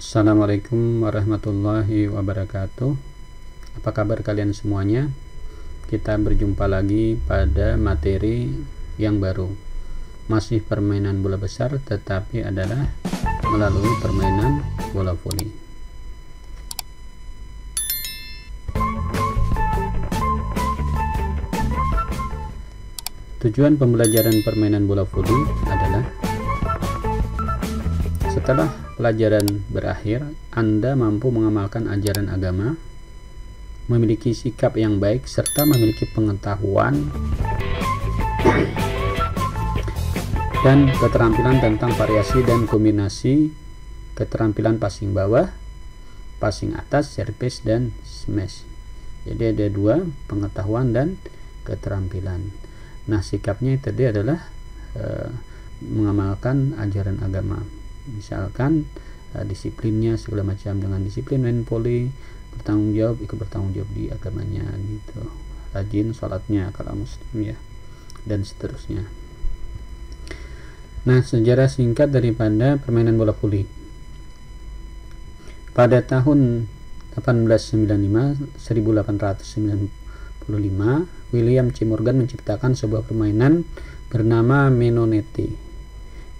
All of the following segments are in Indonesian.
Assalamualaikum warahmatullahi wabarakatuh. Apa kabar kalian semuanya? Kita berjumpa lagi pada materi yang baru. Masih permainan bola besar, tetapi adalah melalui permainan bola voli. Tujuan pembelajaran permainan bola voli adalah setelah pelajaran berakhir, Anda mampu mengamalkan ajaran agama, memiliki sikap yang baik, serta memiliki pengetahuan dan keterampilan tentang variasi dan kombinasi keterampilan passing bawah, passing atas, service, dan smash. Jadi ada dua, pengetahuan dan keterampilan. Nah, sikapnya tadi adalah mengamalkan ajaran agama. Misalkan disiplinnya segala macam, dengan disiplin main voli, bertanggung jawab, ikut bertanggung jawab di agamanya gitu, rajin sholatnya kalau muslim ya, dan seterusnya. Nah, sejarah singkat daripada permainan bola voli. Pada tahun 1895 William C. Morgan menciptakan sebuah permainan bernama Menonetti.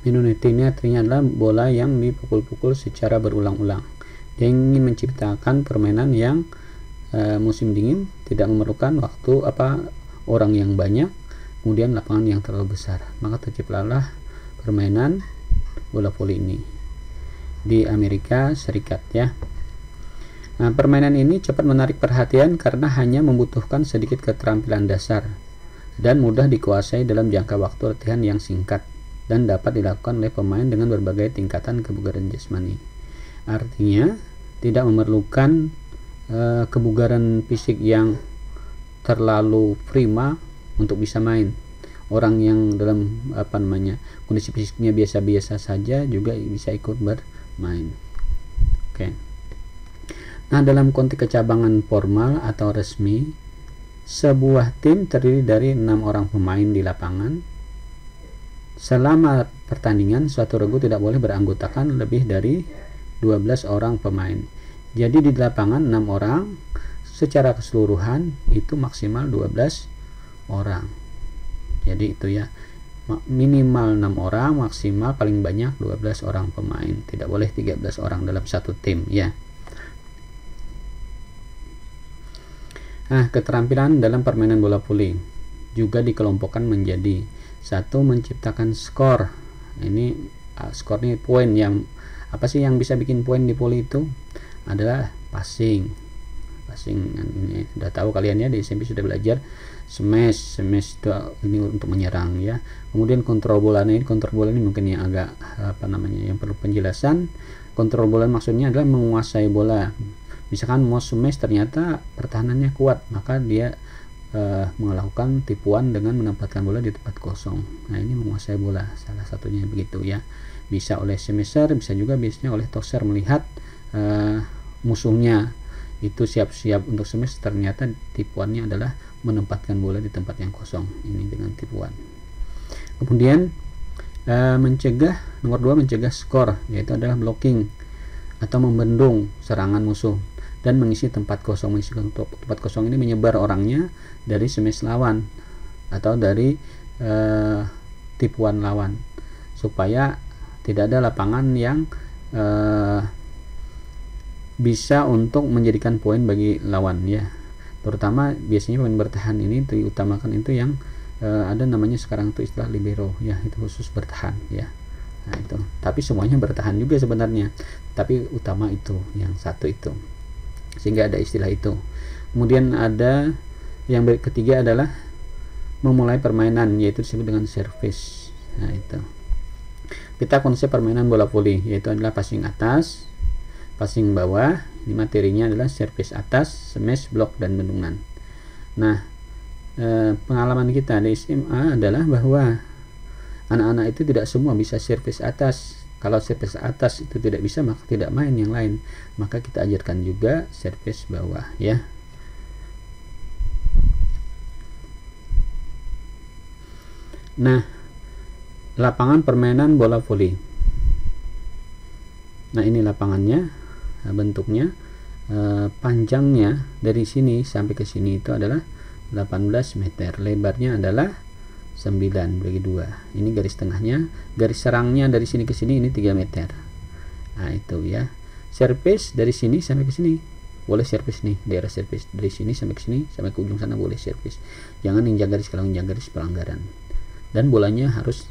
Menonetti ini artinya adalah bola yang dipukul-pukul secara berulang-ulang. Dia ingin menciptakan permainan yang musim dingin, tidak memerlukan waktu orang yang banyak, kemudian lapangan yang terlalu besar. Maka terciptalah permainan bola voli ini di Amerika Serikat ya. Nah, permainan ini cepat menarik perhatian karena hanya membutuhkan sedikit keterampilan dasar dan mudah dikuasai dalam jangka waktu latihan yang singkat, dan dapat dilakukan oleh pemain dengan berbagai tingkatan kebugaran jasmani. Artinya tidak memerlukan kebugaran fisik yang terlalu prima untuk bisa main. Orang yang dalam kondisi fisiknya biasa-biasa saja juga bisa ikut bermain. Oke. Nah, dalam konteks kecabangan formal atau resmi, sebuah tim terdiri dari 6 orang pemain di lapangan. Selama pertandingan, suatu regu tidak boleh beranggotakan lebih dari 12 orang pemain. Jadi di lapangan 6 orang, secara keseluruhan itu maksimal 12 orang. Jadi itu ya, minimal 6 orang, maksimal paling banyak 12 orang pemain. Tidak boleh 13 orang dalam satu tim ya. Nah, keterampilan dalam permainan bola voli juga dikelompokkan menjadi: 1. Menciptakan skor. Ini skor ini poin. Yang apa sih yang bisa bikin poin di voli itu? Adalah passing. Ini sudah tahu kalian ya, di SMP sudah belajar. Smash itu ini untuk menyerang ya. Kemudian kontrol bola ini mungkin yang agak yang perlu penjelasan. Kontrol bola maksudnya adalah menguasai bola. Misalkan mau smash ternyata pertahanannya kuat, maka dia melakukan tipuan dengan menempatkan bola di tempat kosong. Nah, ini menguasai bola, salah satunya begitu ya. Bisa oleh smasher, bisa juga biasanya oleh tosser, melihat musuhnya itu siap-siap untuk smash, ternyata tipuannya adalah menempatkan bola di tempat yang kosong. Ini dengan tipuan. Kemudian nomor 2 mencegah skor, yaitu adalah blocking atau membendung serangan musuh dan mengisi tempat kosong. Mengisi tempat kosong ini menyebar orangnya dari smash lawan atau dari tipuan lawan, supaya tidak ada lapangan yang bisa untuk menjadikan poin bagi lawan ya. Terutama biasanya pemain bertahan ini diutamakan itu yang ada namanya sekarang itu istilah libero ya, itu khusus bertahan ya. Nah, itu. Tapi semuanya bertahan juga sebenarnya, tapi utama itu yang satu itu, sehingga ada istilah itu. Kemudian ada yang ketiga adalah memulai permainan, yaitu disebut dengan service. Nah, itu kita konsep permainan bola voli, yaitu adalah passing atas, passing bawah. Ini materinya adalah service atas, smash, block, dan bendungan. Nah, pengalaman kita di SMA adalah bahwa anak-anak itu tidak semua bisa service atas. Kalau service atas itu tidak bisa, maka tidak main yang lain. Maka kita ajarkan juga service bawah ya. Nah, lapangan permainan bola voli. Nah ini lapangannya, bentuknya, panjangnya dari sini sampai ke sini itu adalah 18 meter, lebarnya adalah 9 bagi 2. Ini garis tengahnya, garis serangnya dari sini ke sini ini 3 meter. Nah itu ya, surface dari sini sampai ke sini boleh surface nih, daerah surface dari sini sampai ke sini sampai ke ujung sana boleh surface. Jangan injak garis, kalau injak garis pelanggaran. Dan bolanya harus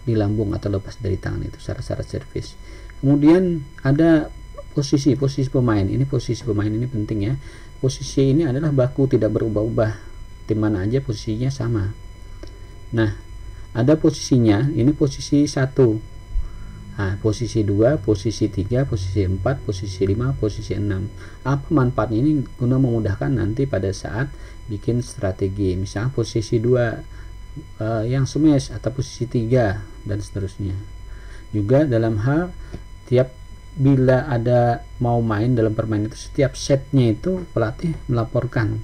di lambung atau lepas dari tangan, itu syarat-syarat surface. Kemudian ada posisi pemain. Ini posisi pemain ini penting ya. Posisi ini adalah baku, tidak berubah-ubah. Tim mana aja posisinya sama. Nah, ada posisinya, ini posisi 1. Nah, posisi 2, posisi 3, posisi 4, posisi 5, posisi 6. Apa manfaatnya ini? Guna memudahkan nanti pada saat bikin strategi. Misalnya posisi 2 yang smash, atau posisi 3 dan seterusnya. Juga dalam hal bila ada mau main dalam permainan itu, setiap setnya itu pelatih melaporkan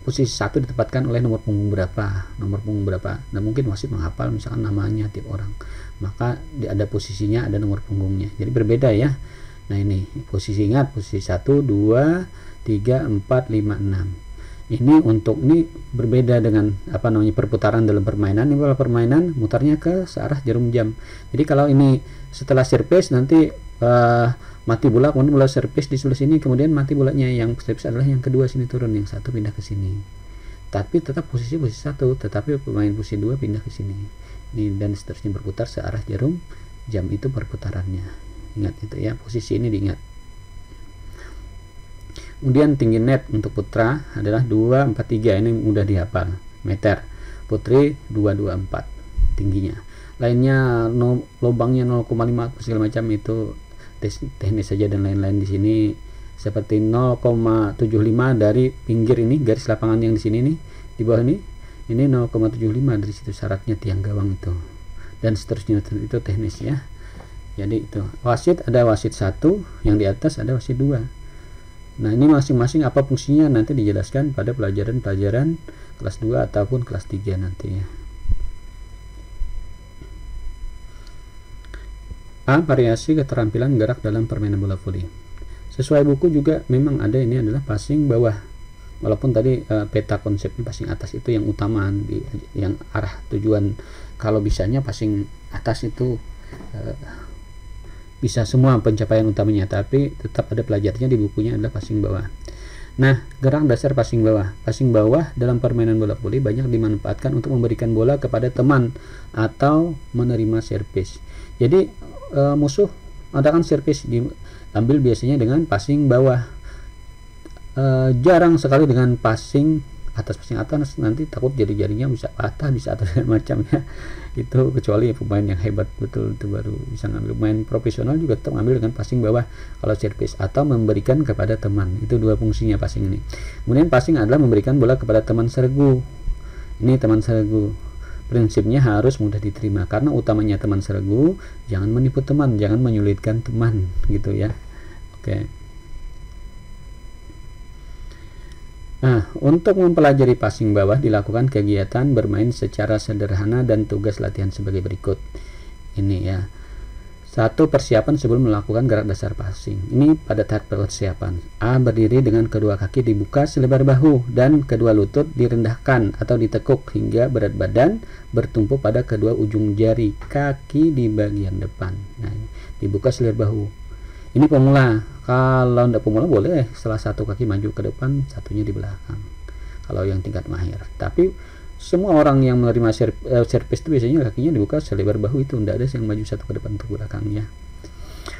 posisi 1 ditempatkan oleh nomor punggung berapa. Nah mungkin wasit menghafal misalkan namanya tiap orang, maka ada posisinya, ada nomor punggungnya, jadi berbeda ya. Nah ini posisi, ingat posisi 1, 2, 3, 4, 5, 6. Ini untuk ini berbeda dengan perputaran dalam permainan. Ini kalau permainan mutarnya ke searah jarum jam. Jadi kalau ini setelah service nanti mati bola, kemudian bola service di sebelah sini, kemudian mati bolanya yang service adalah yang kedua sini turun, yang 1 pindah ke sini. Tapi tetap posisi 1, tetapi pemain posisi 2 pindah ke sini. Ini dan seterusnya berputar searah jarum jam, itu perputarannya. Ingat itu ya, posisi ini diingat. Kemudian tinggi net untuk putra adalah 243, ini mudah dihafal, meter. Putri 224 tingginya. Lainnya lubangnya 0,5 segala macam itu teknis saja, dan lain-lain di sini seperti 0,75 dari pinggir ini, garis lapangan yang di sini nih, di bawah ini 0,75 dari situ syaratnya tiang gawang itu, dan seterusnya, itu teknis ya. Jadi itu wasit, ada wasit 1, yang di atas ada wasit 2. Nah ini masing-masing apa fungsinya nanti dijelaskan pada pelajaran-pelajaran kelas 2 ataupun kelas 3 nanti ya. A. Variasi keterampilan gerak dalam permainan bola voli. Sesuai buku juga memang ada, ini adalah passing bawah. Walaupun tadi peta konsepnya passing atas itu yang utama, yang arah tujuan. Kalau bisanya passing atas itu bisa semua pencapaian utamanya, tapi tetap ada pelajarnya di bukunya adalah passing bawah. Nah, gerak dasar passing bawah. Passing bawah dalam permainan bola voli banyak dimanfaatkan untuk memberikan bola kepada teman atau menerima servis. Jadi musuh adakan servis diambil biasanya dengan passing bawah. Jarang sekali dengan passing atas, nanti takut jari-jarinya bisa patah, bisa atau macam ya. Itu kecuali pemain yang hebat betul itu baru bisa ngambil. Pemain profesional juga tetap ngambil dengan passing bawah kalau servis, atau memberikan kepada teman. Itu dua fungsinya passing ini. Kemudian passing adalah memberikan bola kepada teman sergu. Ini teman sergu. Prinsipnya harus mudah diterima, karena utamanya teman sergu, jangan menipu teman, jangan menyulitkan teman gitu ya. Oke. Nah, untuk mempelajari passing bawah dilakukan kegiatan bermain secara sederhana dan tugas latihan sebagai berikut. Ini ya. 1. Persiapan sebelum melakukan gerak dasar passing. Ini pada tahap persiapan. A. Berdiri dengan kedua kaki dibuka selebar bahu dan kedua lutut direndahkan atau ditekuk hingga berat badan bertumpu pada kedua ujung jari kaki di bagian depan. Nah, ini dibuka selebar bahu. Ini pemula. Kalau tidak pemula boleh salah satu kaki maju ke depan, satunya di belakang. Kalau yang tingkat mahir. Tapi semua orang yang menerima servis itu biasanya kakinya dibuka selebar bahu, itu tidak ada yang maju satu ke depan atau ke belakang ya.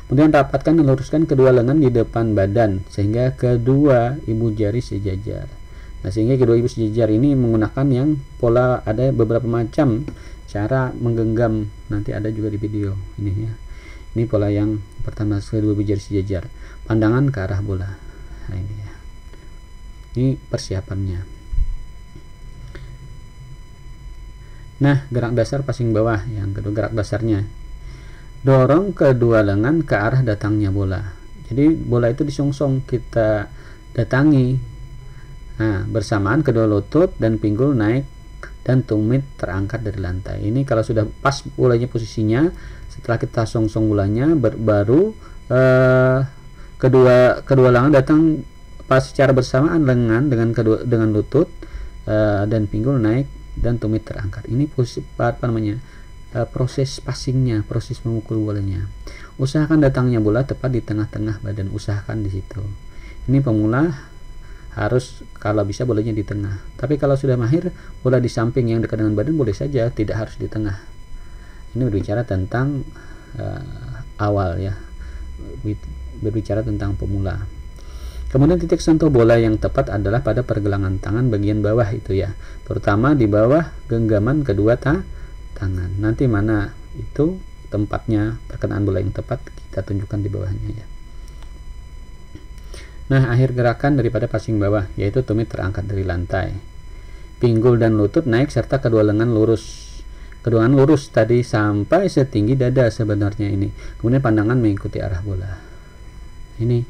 Kemudian rapatkan dan luruskan kedua lengan di depan badan sehingga kedua ibu jari sejajar. Nah, sehingga kedua ibu sejajar ini menggunakan yang pola, ada beberapa macam cara menggenggam, nanti ada juga di video ini ya. Ini pola yang pertama, kedua ibu jari sejajar, pandangan ke arah bola. Nah, ini ya. Ini persiapannya. Nah, gerak dasar passing bawah yang kedua, gerak dasarnya dorong kedua lengan ke arah datangnya bola. Jadi bola itu disongsong, kita datangi. Nah, bersamaan kedua lutut dan pinggul naik dan tumit terangkat dari lantai. Ini kalau sudah pas bolanya posisinya, Setelah kita songsong bolanya, baru kedua lengan datang pas secara bersamaan, lengan dengan lutut dan pinggul naik dan tumit terangkat. Ini proses passingnya, proses memukul bolanya. Usahakan datangnya bola tepat di tengah-tengah badan, usahakan di situ. Ini pemula harus kalau bisa bolanya di tengah. Tapi kalau sudah mahir, bola di samping yang dekat dengan badan boleh saja, tidak harus di tengah. Ini berbicara tentang awal ya, berbicara tentang pemula. Kemudian titik sentuh bola yang tepat adalah pada pergelangan tangan bagian bawah itu ya, terutama di bawah genggaman kedua tangan. Nanti mana itu tempatnya perkenaan bola yang tepat kita tunjukkan di bawahnya ya. Nah, akhir gerakan daripada passing bawah yaitu tumit terangkat dari lantai, pinggul dan lutut naik serta kedua lengan lurus. Kedua lengan lurus tadi sampai setinggi dada sebenarnya ini. Kemudian pandangan mengikuti arah bola. Ini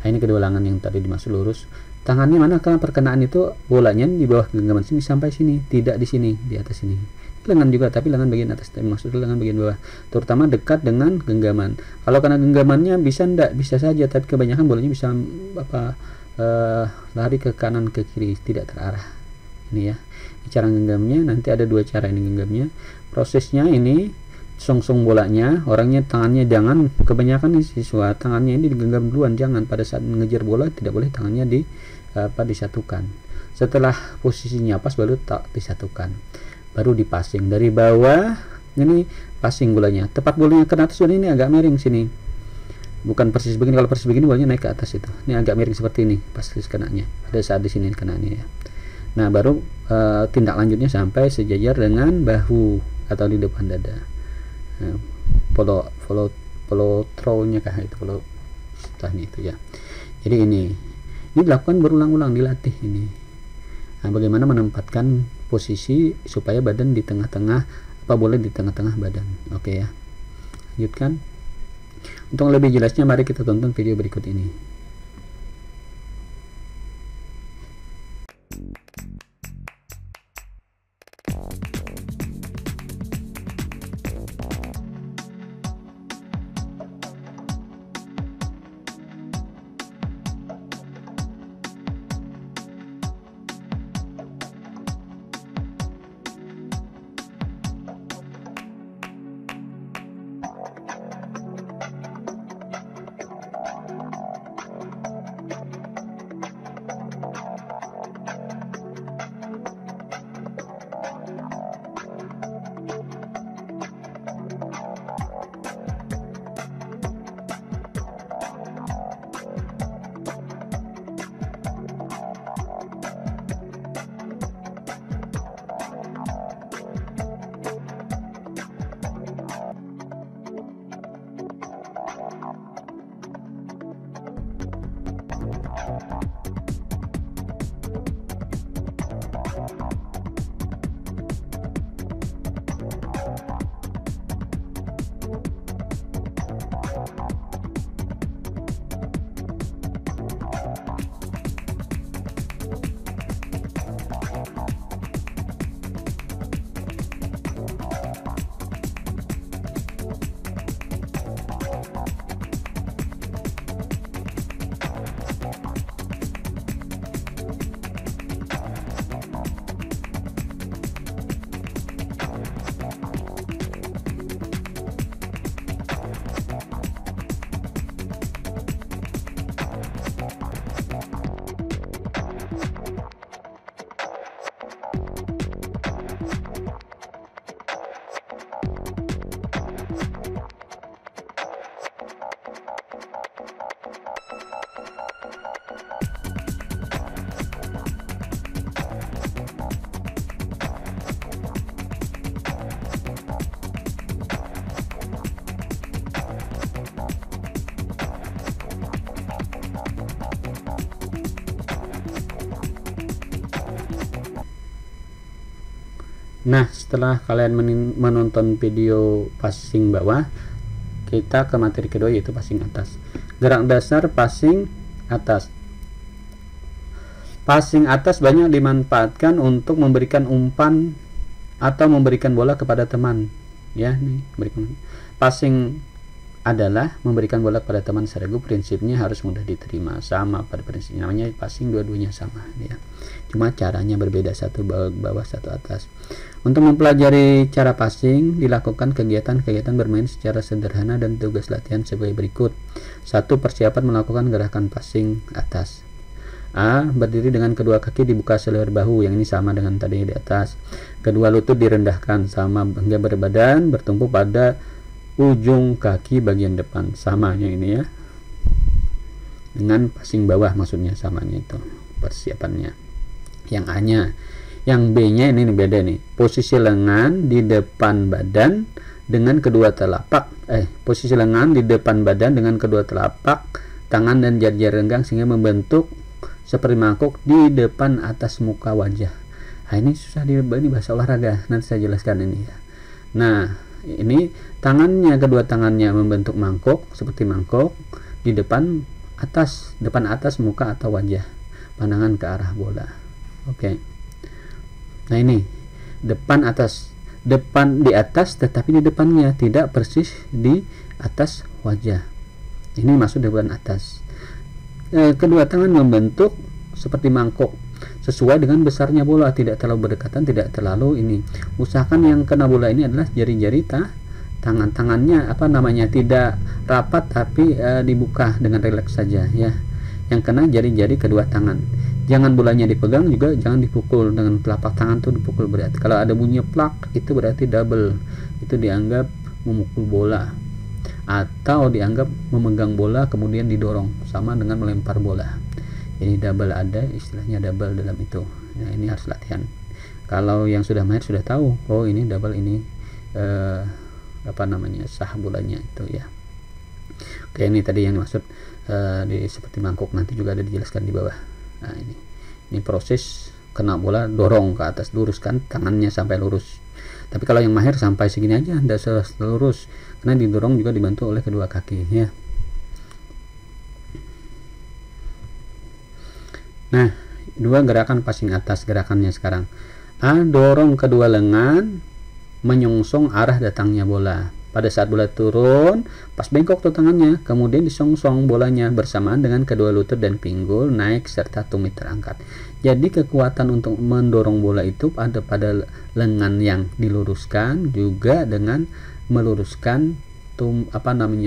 kedua lengan yang tadi dimaksud lurus. Tangannya mana, karena perkenaan itu bolanya di bawah genggaman sini sampai sini, tidak di sini, di atas sini. Lengan juga, tapi lengan bagian atas, maksudnya lengan bagian bawah, terutama dekat dengan genggaman. Kalau karena genggamannya bisa saja, tapi kebanyakan bolanya bisa lari ke kanan ke kiri, tidak terarah. Ini ya, cara genggamnya. Nanti ada dua cara ini genggamnya. Prosesnya ini songsong bolanya, orangnya tangannya jangan, kebanyakan siswa tangannya ini digenggam duluan, jangan pada saat mengejar bola tidak boleh tangannya disatukan. Setelah posisinya pas baru tak disatukan, baru dipassing dari bawah. Ini passing bolanya, tepat bolanya ke atas. Ini agak miring sini, bukan persis begini. Kalau persis begini bolanya naik ke atas itu. Ini agak miring seperti ini pas kenanya, pada saat di sini kenanya ya. Nah, baru tindak lanjutnya sampai sejajar dengan bahu atau di depan dada. Follow throw-nya kah itu, follow setelahnya itu ya. Jadi ini dilakukan berulang-ulang, dilatih ini. Nah, bagaimana menempatkan posisi supaya badan di tengah-tengah, apa boleh di tengah-tengah badan. Oke ya, lanjutkan. Untuk lebih jelasnya mari kita tonton video berikut ini. Nah, setelah kalian menonton video passing bawah, kita ke materi kedua yaitu passing atas. Gerak dasar passing atas. Passing atas banyak dimanfaatkan untuk memberikan umpan atau memberikan bola kepada teman. ya. Nih berikan passing adalah memberikan bola kepada teman seregu, prinsipnya harus mudah diterima, sama pada prinsipnya, namanya passing, dua-duanya sama ya, cuma caranya berbeda, satu bawah satu atas. Untuk mempelajari cara passing, dilakukan kegiatan-kegiatan bermain secara sederhana dan tugas latihan sebagai berikut. 1. Persiapan melakukan gerakan passing atas. A. Berdiri dengan kedua kaki dibuka selebar bahu, yang ini sama dengan tadi di atas. Kedua lutut direndahkan sama hingga berbadan bertumpu pada ujung kaki bagian depan, samanya ini ya, dengan passing bawah maksudnya, samanya itu persiapannya. Yang A nya. Yang B nya ini beda nih, posisi lengan di depan badan dengan kedua telapak posisi lengan di depan badan dengan kedua telapak tangan dan jari-jari renggang sehingga membentuk seperti mangkuk di depan atas muka wajah. Nah, ini susah ini bahasa olahraga, nanti saya jelaskan ini ya. Nah, ini tangannya, kedua tangannya membentuk mangkuk seperti mangkuk di depan atas muka atau wajah, pandangan ke arah bola. Oke. Nah, ini depan di atas tetapi di depannya, tidak persis di atas wajah. Ini maksud depan atas. Kedua tangan membentuk seperti mangkuk sesuai dengan besarnya bola, tidak terlalu berdekatan, tidak terlalu ini. Usahakan yang kena bola ini adalah jari-jari tangannya tidak rapat tapi dibuka dengan rileks saja ya. Yang kena jari-jari kedua tangan. Jangan bolanya dipegang, juga jangan dipukul dengan telapak tangan tuh dipukul, berarti kalau ada bunyi plak itu berarti double, itu dianggap memukul bola, atau dianggap memegang bola kemudian didorong, sama dengan melempar bola. Ini double, ada istilahnya double dalam itu. Nah, ini harus latihan. Kalau yang sudah mahir sudah tahu, oh ini double, ini sah bolanya itu ya. Oke, ini tadi yang dimaksud seperti mangkuk, nanti juga ada dijelaskan di bawah. Nah, ini proses kena bola, dorong ke atas, luruskan tangannya sampai lurus. Tapi kalau yang mahir sampai segini aja, tidak lurus, karena didorong juga dibantu oleh kedua kaki ya. Nah, dua gerakan passing atas, gerakannya sekarang. A. Dorong kedua lengan menyongsong arah datangnya bola. Pada saat bola turun, pas bengkok tuh tangannya, kemudian disongsong bolanya bersamaan dengan kedua lutut dan pinggul naik serta tumit terangkat. Jadi kekuatan untuk mendorong bola itu ada pada lengan yang diluruskan, juga dengan meluruskan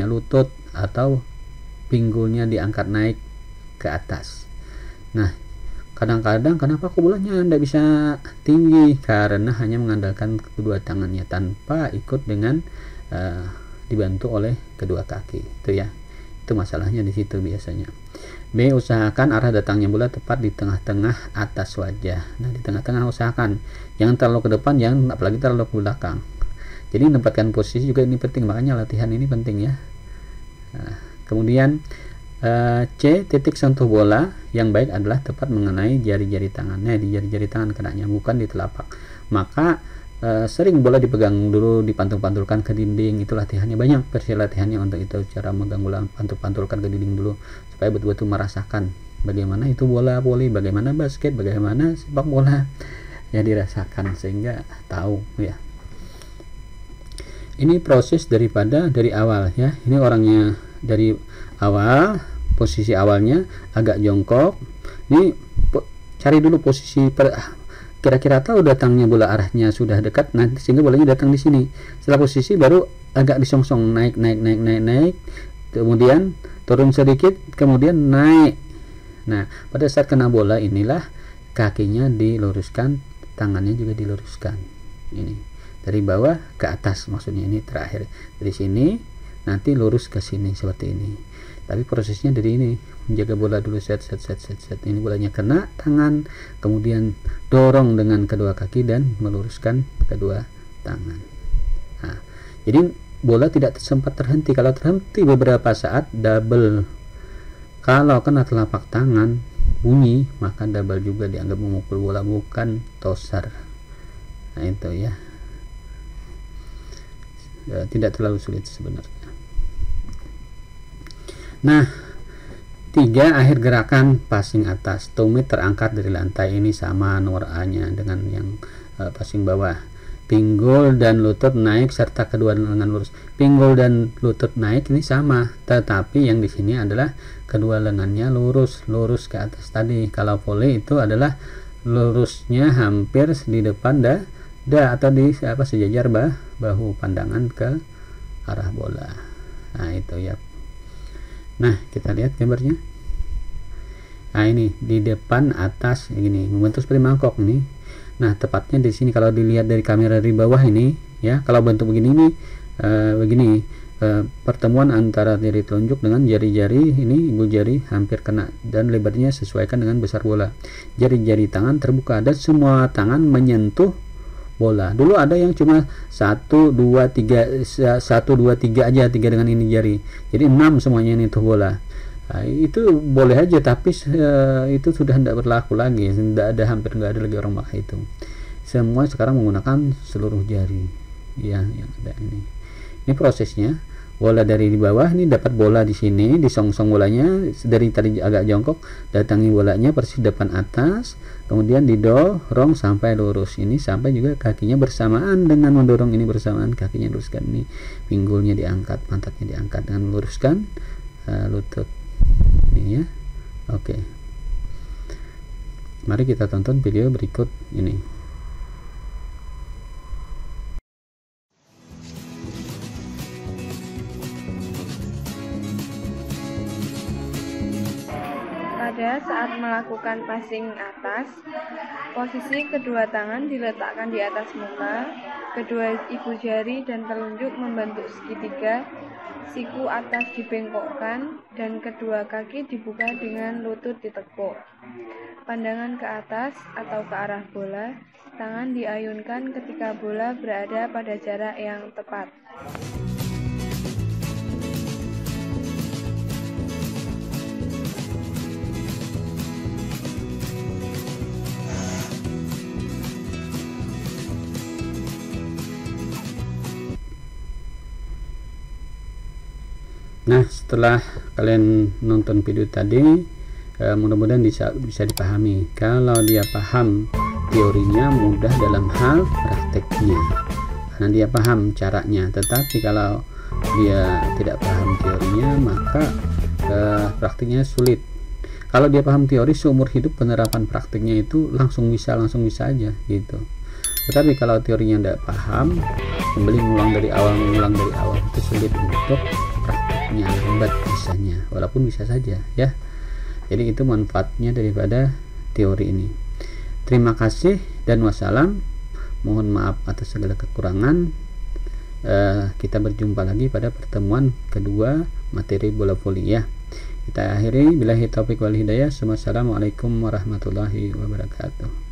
lutut atau pinggulnya diangkat naik ke atas. Nah, kadang-kadang kenapa kok bolanya tidak bisa tinggi? Karena hanya mengandalkan kedua tangannya tanpa ikut dengan dibantu oleh kedua kaki itu ya. Itu masalahnya di situ biasanya. B. Usahakan arah datangnya bola tepat di tengah-tengah atas wajah. Nah, di tengah-tengah usahakan, jangan terlalu ke depan, jangan apalagi terlalu ke belakang. Jadi menempatkan posisi juga ini penting, makanya latihan ini penting ya. Nah, kemudian C. Titik sentuh bola yang baik adalah tepat mengenai jari-jari tangannya, di jari-jari tangan kenanya, bukan di telapak. Maka sering bola dipegang dulu, dipantul-pantulkan ke dinding, itu latihannya banyak, versi latihannya untuk itu, cara megang bola, pantul-pantulkan ke dinding dulu supaya betul-betul merasakan bagaimana itu bola voli, bagaimana basket, bagaimana sepak bola ya, dirasakan sehingga tahu ya. Ini proses dari awal ya. Ini orangnya dari awal, posisi awalnya agak jongkok. Ini cari dulu posisi kira-kira tahu datangnya bola arahnya sudah dekat, nanti sehingga bolanya datang di sini. Setelah posisi baru agak disongsong, naik, kemudian turun sedikit, kemudian naik. Nah, pada saat kena bola inilah kakinya diluruskan, tangannya juga diluruskan. Ini dari bawah ke atas, maksudnya ini terakhir dari sini nanti lurus ke sini seperti ini. Tapi prosesnya dari ini, menjaga bola dulu, set. Ini bolanya kena tangan, kemudian dorong dengan kedua kaki dan meluruskan kedua tangan. Nah, jadi bola tidak sempat terhenti. Kalau terhenti beberapa saat double. Kalau kena telapak tangan bunyi, maka double juga, dianggap memukul bola, bukan tosar. Nah, itu ya. Tidak terlalu sulit sebenarnya. Nah, 3. Akhir gerakan passing atas, tumit terangkat dari lantai. Ini sama nomor A nya dengan yang passing bawah. pinggul dan lutut naik serta kedua lengan lurus. Pinggul dan lutut naik ini sama, tetapi yang di sini adalah kedua lengannya lurus ke atas tadi. Kalau volley itu adalah lurusnya hampir di depan dada atau di sejajar bahu pandangan ke arah bola. Nah, itu ya. Nah, kita lihat gambarnya. Nah, ini di depan atas gini, membentuk seperti mangkok nih. Nah, tepatnya di sini kalau dilihat dari kamera di bawah ini ya, kalau bentuk begini nih begini, pertemuan antara jari telunjuk dengan jari-jari ini, ibu jari hampir kena dan lebarnya sesuaikan dengan besar bola. Jari-jari tangan terbuka dan semua tangan menyentuh bola. Dulu ada yang cuma 1 2 3 aja, 3 dengan ini jari. Jadi 6 semuanya nyentuh bola. Nah, itu boleh aja, tapi itu sudah tidak berlaku lagi, hampir nggak ada lagi orang pakai itu. Semua sekarang menggunakan seluruh jari ya yang ada ini. Ini prosesnya, bola dari di bawah ini dapat bola di sini, disongsong bolanya dari tadi agak jongkok, datangi bolanya persis depan atas, kemudian didorong sampai lurus. Ini sampai juga kakinya bersamaan dengan mendorong ini bersamaan, kakinya luruskan ini, pinggulnya diangkat, pantatnya diangkat dengan meluruskan lutut. Ini ya. Oke. Mari kita tonton video berikut ini. Pada saat melakukan passing atas, posisi kedua tangan diletakkan di atas muka, kedua ibu jari dan telunjuk membentuk segitiga, siku atas dibengkokkan, dan kedua kaki dibuka dengan lutut ditekuk. Pandangan ke atas atau ke arah bola, tangan diayunkan ketika bola berada pada jarak yang tepat. Nah, setelah kalian nonton video tadi, mudah-mudahan bisa dipahami. Kalau dia paham teorinya, mudah dalam hal prakteknya karena dia paham caranya. Tetapi kalau dia tidak paham teorinya, maka praktiknya sulit. Kalau dia paham teori, seumur hidup penerapan praktiknya itu langsung bisa aja gitu. Tetapi kalau teorinya tidak paham, kembali mengulang dari awal itu sulit untuk praktiknya, lambat bisanya, walaupun bisa saja ya. Jadi itu manfaatnya daripada teori ini. Terima kasih dan wassalam. Mohon maaf atas segala kekurangan. Kita berjumpa lagi pada pertemuan kedua materi bola voli ya. Kita akhiri billahi taufiq wal hidayah. Wassalamualaikum warahmatullahi wabarakatuh.